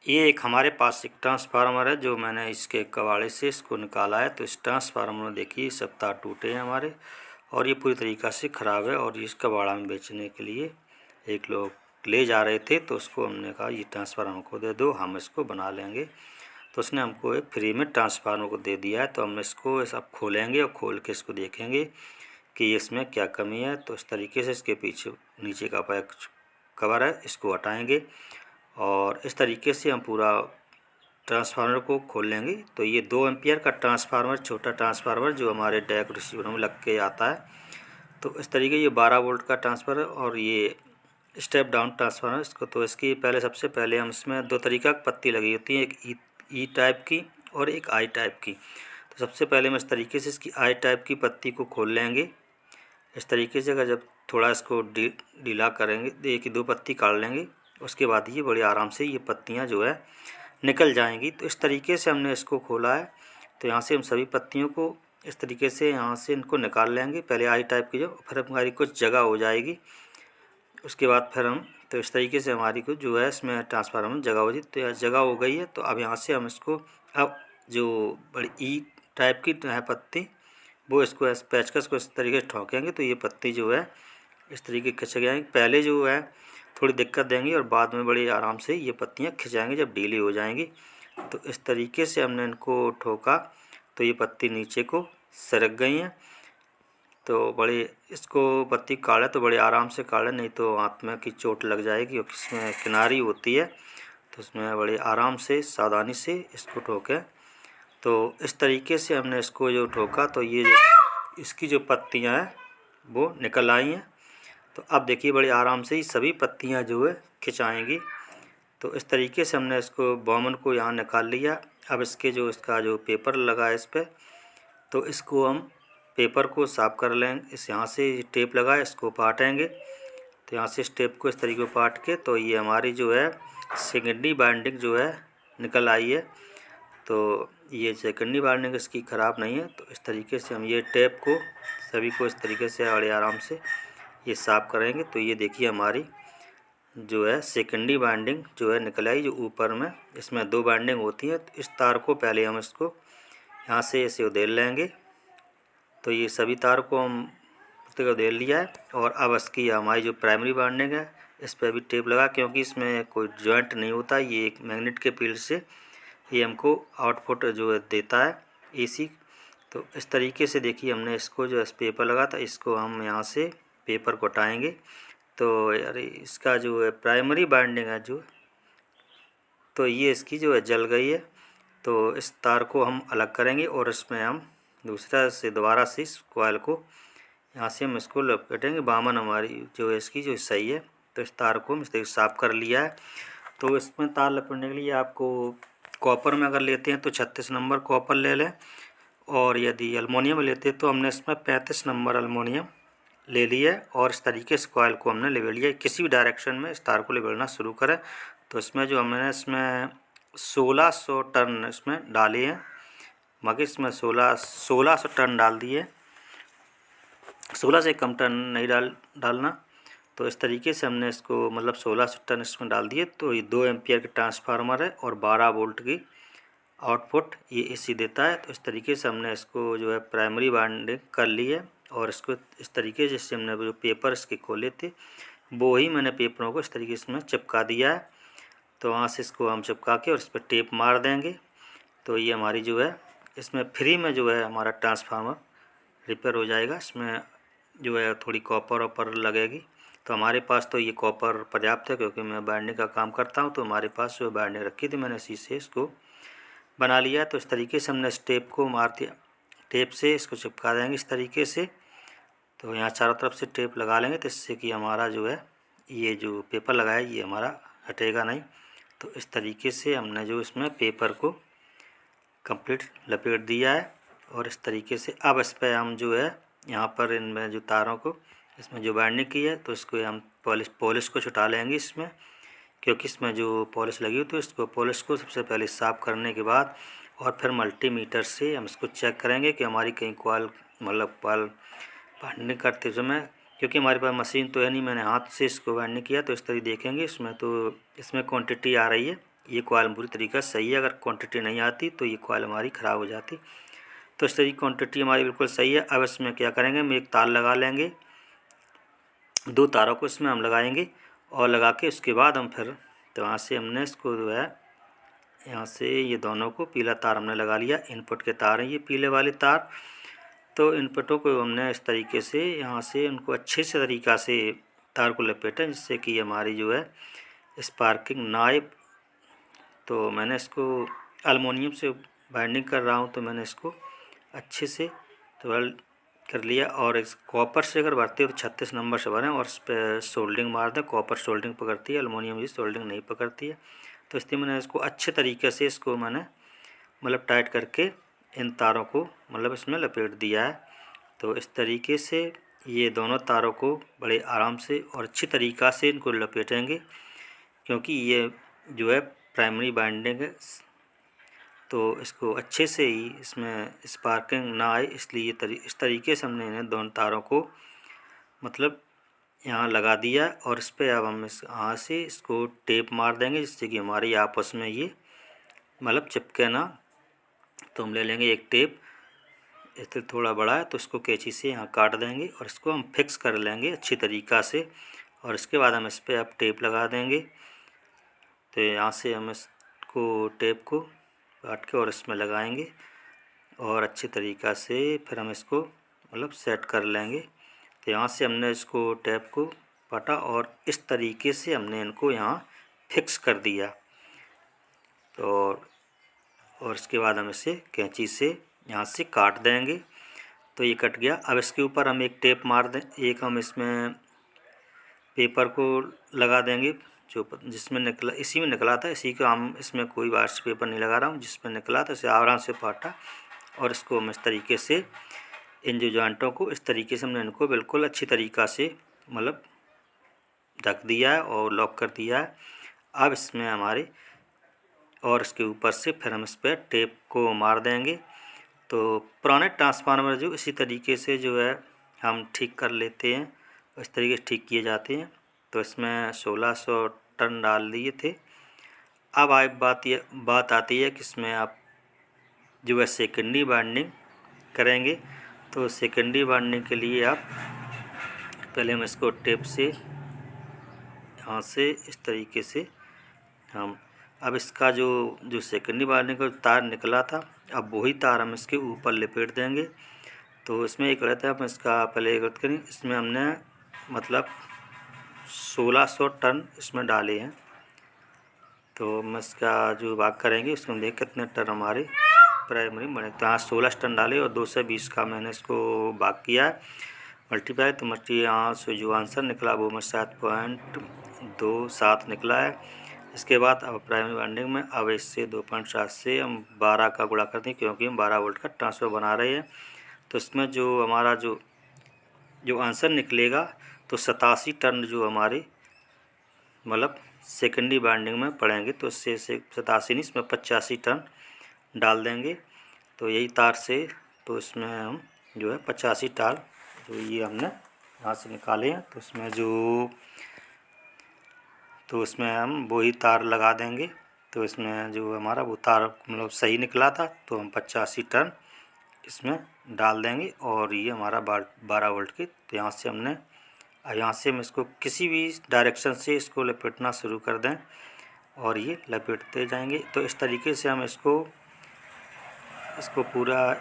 ये एक हमारे पास एक ट्रांसफार्मर है जो मैंने इसके कबाड़े से इसको निकाला है। तो इस ट्रांसफार्मर में देखिए सब तार टूटे हैं हमारे, और ये पूरी तरीक़ा से ख़राब है। और इस कबाड़ा में बेचने के लिए एक लोग ले जा रहे थे, तो उसको हमने कहा ये ट्रांसफार्मर हमको दे दो, हम इसको बना लेंगे। तो उसने हमको एक फ्री में ट्रांसफार्मर को दे दिया है। तो हम इसको सब खोलेंगे और खोल के इसको देखेंगे कि इसमें क्या कमी है। तो इस तरीके से इसके पीछे नीचे का पैक कवर है, इसको हटाएंगे और इस तरीके से हम पूरा ट्रांसफार्मर को खोल लेंगे। तो ये 2 एम्पियर का ट्रांसफार्मर, छोटा ट्रांसफार्मर जो हमारे डैक रिसीवर में लग के आता है। तो इस तरीके ये 12 वोल्ट का ट्रांसफार्मर और ये स्टेप डाउन ट्रांसफार्मर। इसको तो इसकी सबसे पहले हम इसमें 2 तरीक़ा की पत्ती लगी होती है, एक ई टाइप की और एक आई टाइप की। तो सबसे पहले हम इस तरीके से इसकी आई टाइप की पत्ती को खोल लेंगे। इस तरीके से अगर जब थोड़ा इसको ढीला करेंगे, देखिए 2 पत्ती काट लेंगे, उसके बाद ये बड़े आराम से ये पत्तियां जो है निकल जाएंगी। तो इस तरीके से हमने इसको खोला है। तो यहाँ से हम सभी पत्तियों को इस तरीके से यहाँ से इनको निकाल लेंगे, पहले आई टाइप की, जो फिर हमारी कुछ जगह हो जाएगी। उसके बाद फिर हम तो इस तरीके से हमारी कुछ जो है इसमें ट्रांसफार्मर में जगह हो जाए। तो जगह हो गई है। तो अब यहाँ से हम इसको अब जो बड़ी ई टाइप की है पत्ती, वो इसको पेचकस को इस तरीके से ठोकेंगे तो ये पत्ती जो है इस तरीके खिंच जाएंगी। पहले जो है थोड़ी दिक्कत देंगी और बाद में बड़ी आराम से ये पत्तियाँ खिंचाएंगी जब ढीली हो जाएंगी। तो इस तरीके से हमने इनको ठोका तो ये पत्ती नीचे को सरक गई हैं। तो बड़े इसको पत्ती काढ़े तो बड़े आराम से काढ़े, नहीं तो हाथ में की चोट लग जाएगी, क्योंकि इसमें किनारी होती है। तो इसमें बड़े आराम से सावधानी से इसको ठोकें। तो इस तरीके से हमने इसको जो ठोका तो ये इसकी जो पत्तियां हैं वो निकल आई हैं। तो अब देखिए बड़े आराम से ही सभी पत्तियां जो है खिंचाएंगी। तो इस तरीके से हमने इसको बॉमन को यहाँ निकाल लिया। अब इसका जो पेपर लगा है इस पर, तो इसको हम पेपर को साफ कर लेंगे। इस यहाँ से टेप लगा है, इसको पाटेंगे। तो यहाँ से इस टेप को इस तरीके से पाट के तो ये हमारी जो है सेकेंडरी बाइंडिंग जो है निकल आई है। तो ये सेकेंडरी बाइंडिंग इसकी ख़राब नहीं है। तो इस तरीके से हम ये टेप को सभी को इस तरीके से बड़े आराम से ये साफ़ करेंगे। तो ये देखिए हमारी जो है सेकेंडरी बाइंडिंग जो है निकल आई, जो ऊपर में इसमें 2 बाइंडिंग होती है। तो इस तार को पहले हम इसको यहाँ से ऐसे उधेड़ लेंगे। तो ये सभी तार को हम उधेड़ लिया है। और अब इसकी हमारी जो प्राइमरी बाइंडिंग है इस पर भी टेप लगा, क्योंकि इसमें कोई जॉइंट नहीं होता। ये एक मैग्नेट के फील्ड से ये हमको आउटपुट जो है देता है एसी। तो इस तरीके से देखिए हमने इसको जो इस पेपर लगा था, इसको हम यहाँ से पेपर को हटाएँगे। तो अरे इसका जो है प्राइमरी बाइंडिंग है जो, तो ये इसकी जो है जल गई है। तो इस तार को हम अलग करेंगे और इसमें हम दूसरा से दोबारा से इस कॉइल को यहाँ से हम इसको लपेटेंगे। बामन हमारी जो है इसकी जो सही है। तो इस तार को हम इस तरीके साफ कर लिया है। तो इसमें तार लपेटने के लिए आपको कॉपर में अगर लेते हैं तो 36 नंबर कॉपर ले लें, और यदि एलुमिनियम में लेते हैं तो हमने इसमें 35 नंबर एलुमिनियम ले लिया। और इस तरीके से कॉइल को हमने लेबेल लिया। किसी भी डायरेक्शन में इस तार को लेबेलना शुरू करें। तो इसमें जो हमने इसमें 1600 टन इसमें डाले हैं, मगर इसमें 1600 टन डाल दिए। 16 से कम टन नहीं डालना। तो इस तरीके से हमने इसको मतलब 1600 टन इसमें डाल दिए। तो ये 2 एम्पियर का ट्रांसफार्मर है और 12 वोल्ट की आउटपुट ये एसी देता है। तो इस तरीके से हमने इसको जो है प्राइमरी बाइंडिंग कर ली है। और इसको इस तरीके से जैसे हमने जो पेपर इसके खोले थे वो ही मैंने पेपरों को इस तरीके से इसमें चिपका दिया है। तो वहाँ से इसको हम चिपका के और इस पर टेप मार देंगे। तो ये हमारी जो है इसमें फ्री में जो है हमारा ट्रांसफार्मर रिपेयर हो जाएगा। इसमें जो है थोड़ी कॉपर ऑपर लगेगी। तो हमारे पास तो ये कॉपर पर्याप्त है, क्योंकि मैं बाइंडिंग का काम करता हूँ। तो हमारे पास जो बाइंडिंग रखी थी मैंने इसी से इसको बना लिया। तो इस तरीके से हमने इस टेप को मारते टेप से इसको चिपका देंगे इस तरीके से। तो यहाँ चारों तरफ से टेप लगा लेंगे, तो इससे कि हमारा जो है ये जो पेपर लगा है ये हमारा हटेगा नहीं। तो इस तरीके से हमने जो इसमें पेपर को कंप्लीट लपेट दिया है। और इस तरीके से अब इस पर हम जो है यहाँ पर इनमें जो तारों को इसमें जो बाइंडिंग की है तो इसको हम पॉलिश को छुटा लेंगे इसमें, क्योंकि इसमें जो पॉलिश लगी हुई तो इसको पॉलिश को सबसे पहले साफ़ करने के बाद और फिर मल्टीमीटर से हम इसको चेक करेंगे कि हमारी कहीं कॉइल बाइंडिंग करते समय, क्योंकि हमारे पास मशीन तो है नहीं, मैंने हाथ से इसको बाइंडिंग किया। तो इस तरह देखेंगे इसमें तो इसमें क्वांटिटी आ रही है ये कॉइल पूरी तरीका सही है। अगर क्वांटिटी नहीं आती तो ये कॉइल हमारी ख़राब हो जाती। तो इस तरीके क्वांटिटी हमारी बिल्कुल सही है। अब इसमें क्या करेंगे, हम एक तार लगा लेंगे, 2 तारों को इसमें हम लगाएंगे और लगा के उसके बाद हम फिर तो वहाँ से हमने इसको जो है यहाँ से ये दोनों को पीला तार हमने लगा लिया। इनपुट के तार हैं ये पीले वाले तार। तो इनपुटों को हमने इस तरीके से यहाँ से उनको अच्छे से तरीक़ा से तार को लपेटें जिससे कि हमारी जो है स्पार्किंग ना आए। तो मैंने इसको एल्युमिनियम से बाइंडिंग कर रहा हूँ, तो मैंने इसको अच्छे से तो वेल्ड कर लिया। और इस कॉपर से अगर भरते हो तो 36 नंबर से भरें और इस पर सोल्डिंग मार दें। कॉपर सोल्डिंग पकड़ती है, एल्युमिनियम ये सोल्डिंग नहीं पकड़ती है। तो इसलिए मैंने इसको अच्छे तरीके से इसको मैंने मतलब टाइट करके इन तारों को मतलब इसमें लपेट दिया है। तो इस तरीके से ये दोनों तारों को बड़े आराम से और अच्छी तरीक़ा से इनको लपेटेंगे, क्योंकि ये जो है प्राइमरी बाइंडिंग है। तो इसको अच्छे से ही इसमें स्पार्किंग ना आए, इसलिए इस तरीके से हमने इन्हें दोनों तारों को मतलब यहाँ लगा दिया। और इस पर अब हम इस यहाँ से इसको टेप मार देंगे जिससे कि हमारी आपस में ये मतलब चिपके ना। तो हम ले लेंगे एक टेप, इससे थोड़ा बड़ा है तो इसको कैंची से यहाँ काट देंगे और इसको हम फिक्स कर लेंगे अच्छी तरीक़ा से। और इसके बाद हम इस पर अब टेप लगा देंगे। तो यहाँ से हम इसको टेप को काट के और इसमें लगाएंगे और अच्छी तरीक़ा से फिर हम इसको मतलब सेट कर लेंगे। तो यहाँ से हमने इसको टेप को काटा और इस तरीके से हमने इनको यहाँ फिक्स कर दिया। तो और इसके बाद हम इसे कैंची से यहाँ से काट देंगे। तो ये कट गया। अब इसके ऊपर हम एक टेप मार दें, एक हम इसमें पेपर को लगा देंगे जो जिसमें निकला, इसी में निकला था, इसी का हम इसमें कोई वाश पेपर नहीं लगा रहा हूँ, जिसमें निकला था इसे आराम से पाटा और इसको हम इस तरीके से इन जो जॉइंटों को इस तरीके से हमने इनको बिल्कुल अच्छी तरीक़ा से मतलब ढक दिया है और लॉक कर दिया है। अब इसमें हमारे और इसके ऊपर से फिर हम इस पर टेप को मार देंगे। तो पुराने ट्रांसफार्मर जो इसी तरीके से जो है हम ठीक कर लेते हैं, इस तरीके से ठीक किए जाते हैं। तो इसमें 1600 टन डाल दिए थे। अब बात आती है कि इसमें आप जो है सेकेंडरी बाइंडिंग करेंगे। तो सेकेंडरी बाइंडिंग के लिए आप पहले हम इसको टेप से यहाँ से इस तरीके से हम अब इसका जो सेकेंडरी बाइंडिंग का तार निकला था, अब वही तार हम इसके ऊपर लपेट देंगे। तो इसमें एक रहता है, हम इसका पहले एक करें, इसमें हमने मतलब 1600 टन इसमें डाले हैं। तो हम इसका जो भाग करेंगे उसको हम देख कितने टन हमारे प्राइमरी बने। तो यहाँ 16 टन डाले और 220 का मैंने इसको भाग किया है मल्टीप्लाई। तो यहाँ से जो आंसर निकला वो में 7.27 निकला है। इसके बाद अब प्राइमरी बाइंडिंग में अब इससे 2.7 से हम 12 का गुणा करते हैं, क्योंकि हम 12 वोल्ट का ट्रांसफर बना रहे हैं। तो इसमें जो हमारा जो आंसर निकलेगा तो 87 टन जो हमारे मतलब सेकेंडरी बाइंडिंग में पड़ेंगे। तो इससे 87 नहीं, इसमें 85 टन डाल देंगे। तो यही तार से तो इसमें हम जो है 85 तार जो ये हमने यहाँ से निकाले हैं। तो इसमें हम वही तार लगा देंगे। तो इसमें जो हमारा वो तार मतलब सही निकला था, तो हम 85 टन इसमें डाल देंगे और ये हमारा 12 वोल्ट की। तो यहाँ से हम इसको किसी भी डायरेक्शन से इसको लपेटना शुरू कर दें और ये लपेटते जाएंगे। तो इस तरीके से हम इसको पूरा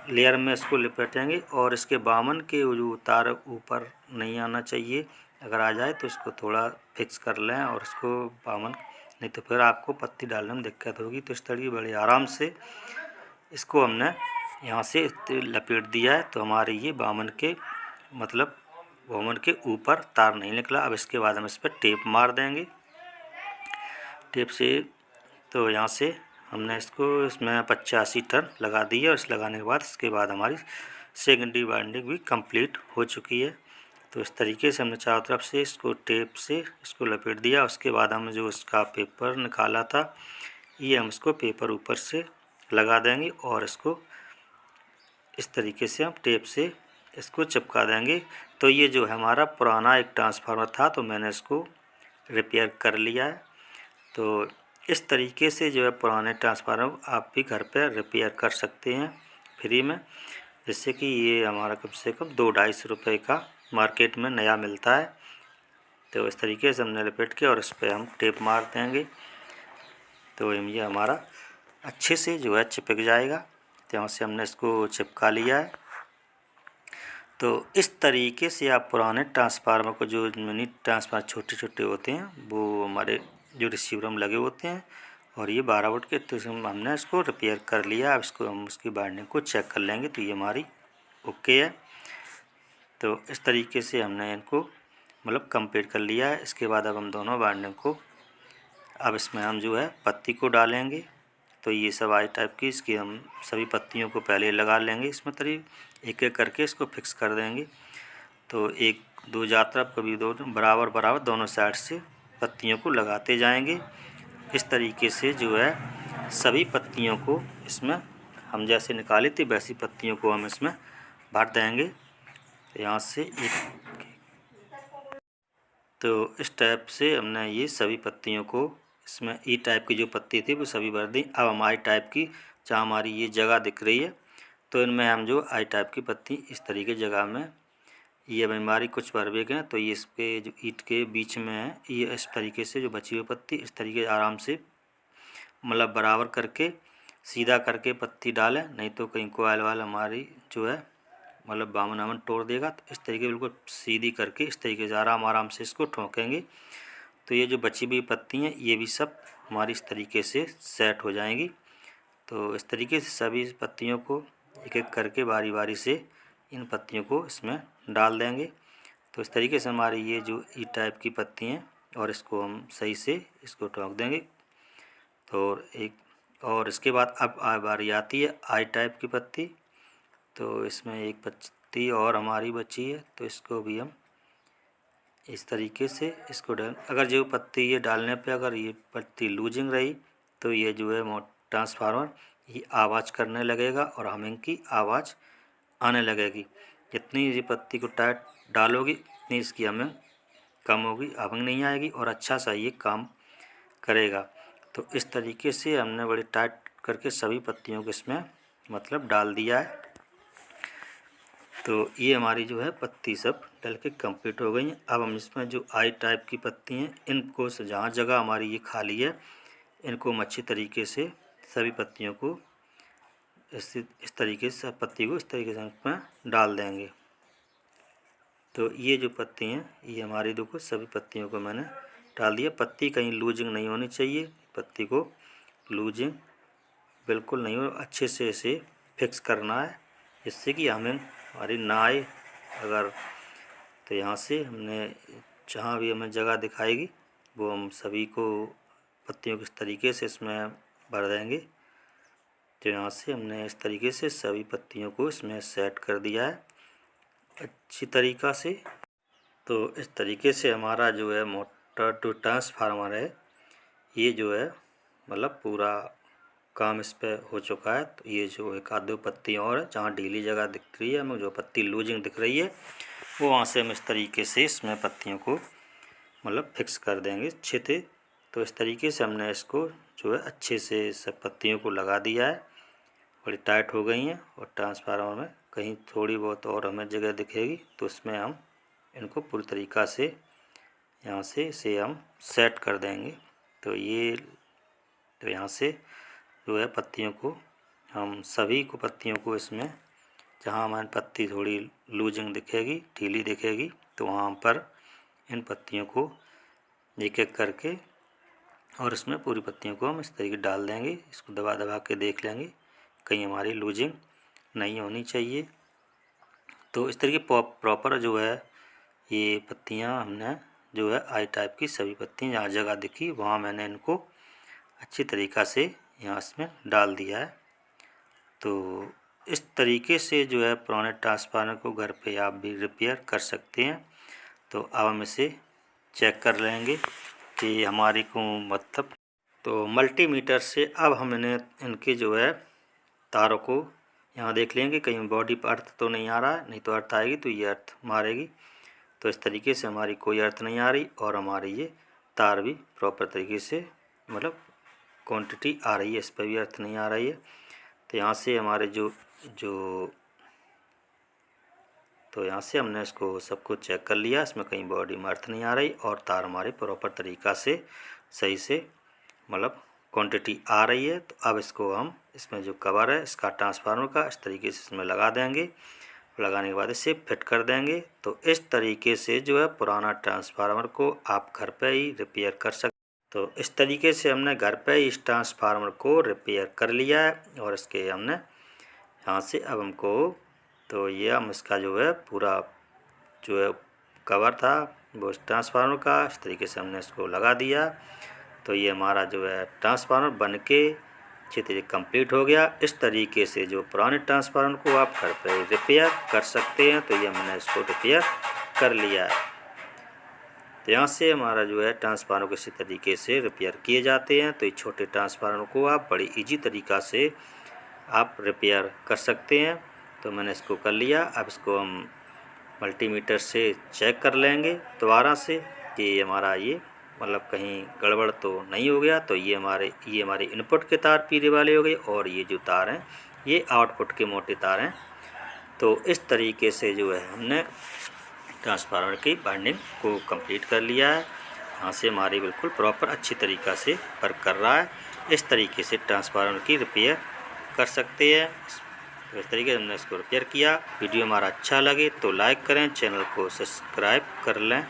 लेयर में इसको लपेटेंगे और इसके बामन के जो तार ऊपर नहीं आना चाहिए, अगर आ जाए तो इसको थोड़ा फिक्स कर लें और इसको बामन, नहीं तो फिर आपको पत्ती डालने में दिक्कत होगी। तो इस तरीके बड़े आराम से इसको हमने यहाँ से लपेट दिया है। तो हमारे ये बामन के ऊपर तार नहीं निकला। अब इसके बाद हम इस पर टेप मार देंगे टेप से। तो यहाँ से हमने इसमें 85 टन लगा दी है और इस लगाने के बाद इसके बाद हमारी सेकेंडरी बाइंडिंग भी कंप्लीट हो चुकी है। तो इस तरीके से हमने चारों तरफ से इसको टेप से इसको लपेट दिया। उसके बाद हम जो इसका पेपर निकाला था, ये हम इसको पेपर ऊपर से लगा देंगे और इसको इस तरीके से हम टेप से इसको चिपका देंगे। तो ये जो है हमारा पुराना एक ट्रांसफार्मर था, तो मैंने इसको रिपेयर कर लिया है। तो इस तरीके से जो है पुराने ट्रांसफार्मर आप भी घर पर रिपेयर कर सकते हैं फ्री में, जिससे कि ये हमारा कम से कम 2-250 रुपये का मार्केट में नया मिलता है। तो इस तरीके से हमने लपेट के और इस पर हम टेप मार देंगे तो ये हमारा अच्छे से जो है चिपक जाएगा। तो यहाँ से हमने इसको चिपका लिया है। तो इस तरीके से आप पुराने ट्रांसफार्मर को, जो मिनी ट्रांसफार्मर छोटे छोटे होते हैं वो हमारे जो रिसीवर में लगे होते हैं, और ये 12 वोल्ट के, तो हमने इसको रिपेयर कर लिया। अब इसको हम उसकी वायरिंग को चेक कर लेंगे। तो ये हमारी ओके है। तो इस तरीके से हमने इनको मतलब कंप्लीट कर लिया है। इसके बाद अब हम दोनों वायरिंग को, अब इसमें हम जो है पत्ती को डालेंगे। तो ये सब आई टाइप की, इसकी हम सभी पत्तियों को पहले लगा लेंगे। इसमें एक एक करके इसको फिक्स कर देंगे। तो 1-2 तरफ, कभी 2, बराबर बराबर दोनों साइड से पत्तियों को लगाते जाएंगे। इस तरीके से जो है सभी पत्तियों को इसमें हम जैसे निकाली थी वैसी पत्तियों को हम इसमें भर देंगे। तो यहाँ से तो इस टाइप से हमने ये सभी पत्तियों को इसमें ई टाइप की जो पत्ती थी वो सभी भर दी। अब हम आई टाइप की, जहाँ हमारी ये जगह दिख रही है, तो इनमें हम जो आई टाइप की पत्ती इस तरीके जगह में, ये अब हमारी कुछ भरवे के हैं। तो ये इस पे जो ईंट के बीच में है, ये इस तरीके से जो बची हुई पत्ती इस तरीके आराम से मतलब बराबर करके सीधा करके पत्ती डालें, नहीं तो कहीं कोयल वाल हमारी जो है मतलब बामन आमन तोड़ देगा। तो इस तरीके बिल्कुल सीधी करके इस तरीके से आराम से इसको ठोकेंगे। तो ये जो बची हुई पत्ती हैं ये भी सब हमारी इस तरीके से सेट हो जाएंगी। तो इस तरीके से सभी पत्तियों को एक एक करके बारी बारी से इन पत्तियों को इसमें डाल देंगे। तो इस तरीके से हमारी ये जो ई टाइप की पत्ती हैं, और इसको हम सही से इसको ठोक देंगे। तो और इसके बाद अब बारी आती है आई टाइप की पत्ती। तो इसमें एक पत्ती और हमारी बची है, तो इसको भी हम इस तरीके से इसको डाल, अगर जो पत्ती ये डालने पे अगर ये पत्ती लूजिंग रही तो ये जो है ट्रांसफार्मर ये आवाज़ करने लगेगा और हमिंग की आवाज़ आने लगेगी। जितनी ये पत्ती को टाइट डालोगी उतनी इसकी हमिंग कम होगी, हमिंग नहीं आएगी और अच्छा सा ये काम करेगा। तो इस तरीके से हमने बड़ी टाइट करके सभी पत्तियों को इसमें मतलब डाल दिया है। तो ये हमारी जो है पत्ती सब डल के कंप्लीट हो गई हैं। अब हम इसमें जो आई टाइप की पत्ती हैं इनको जहाँ जगह हमारी ये खाली है इनको हम अच्छी तरीके से सभी पत्तियों को इस तरीके से पत्ती को इस तरीके से इसमें डाल देंगे। तो ये जो पत्ती हैं ये हमारी देखो सभी पत्तियों को मैंने डाल दिया। पत्ती कहीं लूजिंग नहीं होनी चाहिए, पत्ती को लूजिंग बिल्कुल नहीं हो, अच्छे से इसे फिक्स करना है जिससे कि हमें हमारी ना आए अगर। तो यहाँ से हमने जहाँ भी हमें जगह दिखाएगी वो हम सभी को पत्तियों को इस तरीके से इसमें भर देंगे। तो यहाँ से हमने इस तरीके से सभी पत्तियों को इसमें सेट कर दिया है अच्छी तरीक़ा से। तो इस तरीके से हमारा जो है मोटर टू ट्रांसफार्मर है ये जो है मतलब पूरा काम इस पर हो चुका है। तो ये जो एक आध दो पत्ती और है जहाँ ढीली जगह दिख रही है, हमें जो पत्ती लूजिंग दिख रही है वो वहाँ से हम इस तरीके से इसमें पत्तियों को मतलब फिक्स कर देंगे अच्छे से। तो इस तरीके से हमने इसको जो है अच्छे से सब पत्तियों को लगा दिया है, बड़ी टाइट हो गई हैं। और ट्रांसफार्मर में कहीं थोड़ी बहुत और हमें जगह दिखेगी तो उसमें हम इनको पूरी तरीक़ा से यहाँ से इसे हम सेट कर देंगे। तो यहाँ से जो है पत्तियों को हम सभी को पत्तियों को इसमें जहाँ हमारी पत्ती थोड़ी लूजिंग दिखेगी ढीली दिखेगी तो वहाँ पर इन पत्तियों को एक एक करके और इसमें पूरी पत्तियों को हम इस तरीके डाल देंगे। इसको दबा दबा के देख लेंगे कहीं हमारी लूजिंग नहीं होनी चाहिए। तो इस तरीके प्रॉपर जो है ये पत्तियाँ हमने जो है आई टाइप की सभी पत्तियाँ जहाँ जगह दिखी वहाँ मैंने इनको अच्छी तरीक़ा से यहाँ इसमें डाल दिया है। तो इस तरीके से जो है पुराने ट्रांसफार्मर को घर पे आप भी रिपेयर कर सकते हैं। तो अब हम इसे चेक कर लेंगे कि हमारी को मतलब तो मल्टीमीटर से अब हम इनके जो है तारों को यहाँ देख लेंगे कहीं बॉडी पर अर्थ तो नहीं आ रहा है, नहीं तो अर्थ आएगी तो ये अर्थ मारेगी। तो इस तरीके से हमारी कोई अर्थ नहीं आ रही और हमारी ये तार भी प्रॉपर तरीके से मतलब क्वांटिटी आ रही है, इस पर भी अर्थ नहीं आ रही है। तो यहाँ से हमारे तो यहाँ से हमने इसको सब कुछ चेक कर लिया, इसमें कहीं बॉडी में अर्थ नहीं आ रही और तार हमारे प्रॉपर तरीक़ा से सही से मतलब क्वांटिटी आ रही है। तो अब इसको हम इसमें जो कवर है इसका ट्रांसफार्मर का इस तरीके से इसमें लगा देंगे। लगाने के बाद इसे फिट कर देंगे। तो इस तरीके से जो है पुराना ट्रांसफार्मर को आप घर पे ही रिपेयर कर सकते। तो इस तरीके से हमने घर पे ही इस ट्रांसफार्मर को रिपेयर कर लिया है और इसके हमने यहाँ से अब हमको तो ये हम इसका जो है पूरा जो है कवर था वो इस ट्रांसफार्मर का इस तरीके से हमने इसको लगा दिया। तो ये हमारा जो है ट्रांसफार्मर बन के अच्छी तरीके कंप्लीट हो गया। इस तरीके से जो पुराने ट्रांसफार्मर को आप घर पर रिपेयर कर सकते हैं। तो ये मैंने इसको रिपेयर कर लिया है। तो यहाँ से हमारा जो है ट्रांसफार्मर किसी तरीके से रिपेयर किए जाते हैं। तो ये छोटे ट्रांसफार्मर को आप बड़ी इजी तरीक़ा से आप रिपेयर कर सकते हैं। तो मैंने इसको कर लिया। अब इसको हम मल्टीमीटर से चेक कर लेंगे दोबारा से कि हमारा ये मतलब कहीं गड़बड़ तो नहीं हो गया। तो ये हमारे इनपुट के तार पीले वाले हो गए और ये जो तार हैं ये आउटपुट के मोटे तार हैं। तो इस तरीके से जो है हमने ट्रांसफार्मर की वाइंडिंग को कंप्लीट कर लिया है। यहाँ से हमारी बिल्कुल प्रॉपर अच्छी तरीक़ा से वर्क कर रहा है। इस तरीके से ट्रांसफार्मर की रिपेयर कर सकते हैं। इस तरीके से हमने इसको रिपेयर किया। वीडियो हमारा अच्छा लगे तो लाइक करें, चैनल को सब्सक्राइब कर लें।